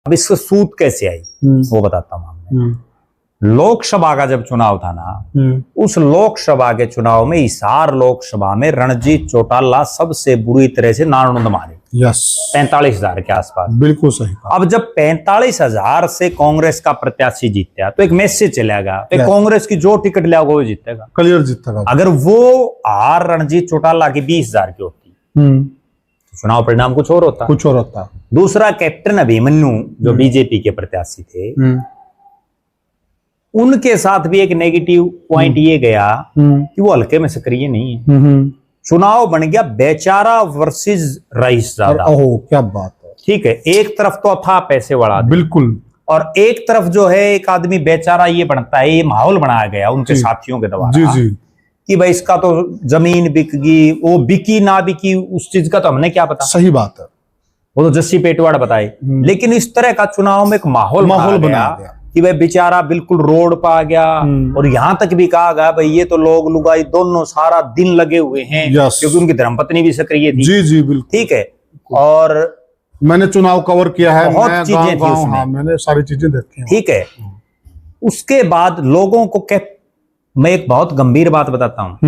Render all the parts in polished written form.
अब इसको सूत कैसे आई वो बताता हूँ आपने। लोकसभा का जब चुनाव था ना, उस लोकसभा के चुनाव में हिसार लोकसभा में रणजीत चौटाला सबसे बुरी तरह से नारनौंद मारे। यस, 45,000 के आसपास। बिल्कुल सही। अब जब 45,000 से कांग्रेस का प्रत्याशी जीतता तो एक मैसेज चलेगा कि कांग्रेस की जो टिकट लिया वो जीतेगा, क्लियर जीतेगा। अगर वो हार रणजीत चौटाला की 20,000 की होती तो चुनाव परिणाम कुछ और होता। दूसरा, कैप्टन अभिमन्यु जो बीजेपी के प्रत्याशी थे, उनके साथ भी एक नेगेटिव पॉइंट ये गया कि वो हल्के में सक्रिय नहीं है। चुनाव बन गया बेचारा वर्सेस रईस ज्यादा। ओह, क्या बात है। ठीक है, एक तरफ तो था पैसे वाला, बिल्कुल, और एक तरफ जो है एक आदमी बेचारा ये बनता है, ये माहौल बनाया गया उनके साथियों के द्वारा कि भाई इसका तो जमीन बिक गई, वो बिकी ना बिकी उस चीज का तो हमने क्या पता। सही बात है, वो तो जस्सी पेटवाड़ बताए। लेकिन इस तरह का चुनाव में एक माहौल बना गया कि भाई बेचारा बिल्कुल रोड पर आ गया। और यहां तक भी कहा गया भाई ये तो लोग लुगाई दोनों सारा दिन लगे हुए हैं, क्योंकि उनकी धर्मपत्नी भी सक्रिय थी। जी बिल्कुल, ठीक है। और मैंने चुनाव कवर किया है, बहुत चीजें थी उसमें। हाँ, मैंने सारी चीजें देखी हैं। ठीक है। उसके बाद लोगों को मैं एक बहुत गंभीर बात बताता हूँ,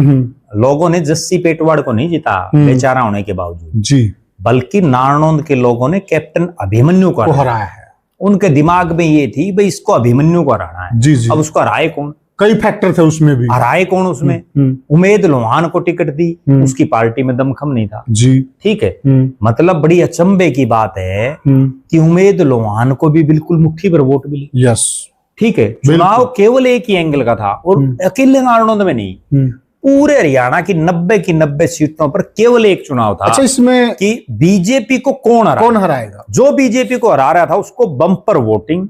लोगों ने जस्सी पेटवाड़ को नहीं जीता बेचारा होने के बावजूद जी, बल्कि नारनौंद के लोगों ने कैप्टन अभिमन्यु को हराया है। उनके दिमाग में ये थी भाई इसको अभिमन्यु को हराना है। जी। अब उसको हराए कौन? कई फैक्टर थे उसमें भी। हराए कौन उसमें? उमेद लोहान को टिकट दी, उसकी पार्टी में दमखम नहीं था जी। ठीक है। मतलब बड़ी अचंभे की बात है कि उमेद लोहान को भी बिल्कुल मुट्ठी भर वोट मिली। यस, ठीक है। चुनाव केवल एक ही एंगल का था, और अकेले नारनौंद में नहीं, पूरे हरियाणा की 90 की 90 सीटों पर केवल एक चुनाव था। अच्छा, इसमें कि बीजेपी को कौन हराएगा। जो बीजेपी को हरा रहा था उसको बम्पर वोटिंग,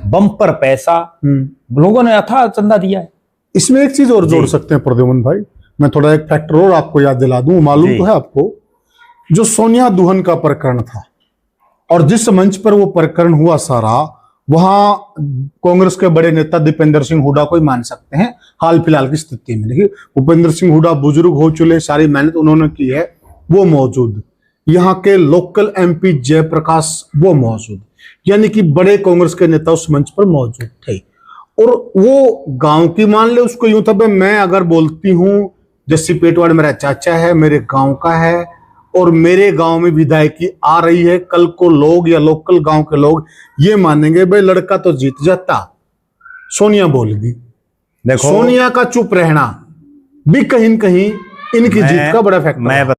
बम्पर पैसा लोगों ने अथाह चंदा दिया है। इसमें एक चीज और जोड़ सकते हैं प्रद्युमन भाई, मैं थोड़ा एक फैक्टर और आपको याद दिला दूं। मालूम तो है आपको, जो सोनिया दुहन का प्रकरण था और जिस मंच पर वो प्रकरण हुआ सारा, वहां कांग्रेस के बड़े नेता दीपेंद्र सिंह हुड्डा को ही मान सकते हैं हाल फिलहाल की स्थिति में। देखिए, भूपेंद्र सिंह हुड्डा बुजुर्ग हो चुके, सारी मेहनत उन्होंने की है, वो मौजूद। यहाँ के लोकल एमपी जयप्रकाश वो मौजूद, यानी कि बड़े कांग्रेस के नेता उस मंच पर मौजूद थे। और वो गांव की, मान ले उसको यूं था, मैं अगर बोलती हूँ जस्सी पेटवाड़ मेरा चाचा है, मेरे गांव का है, और मेरे गांव में विधायकी आ रही है, कल को लोग या लोकल गांव के लोग ये मानेंगे भाई लड़का तो जीत जाता, सोनिया बोलेगी। देखो, सोनिया का चुप रहना भी कहीं न कहीं इनकी जीत का बड़ा फैक्टर है।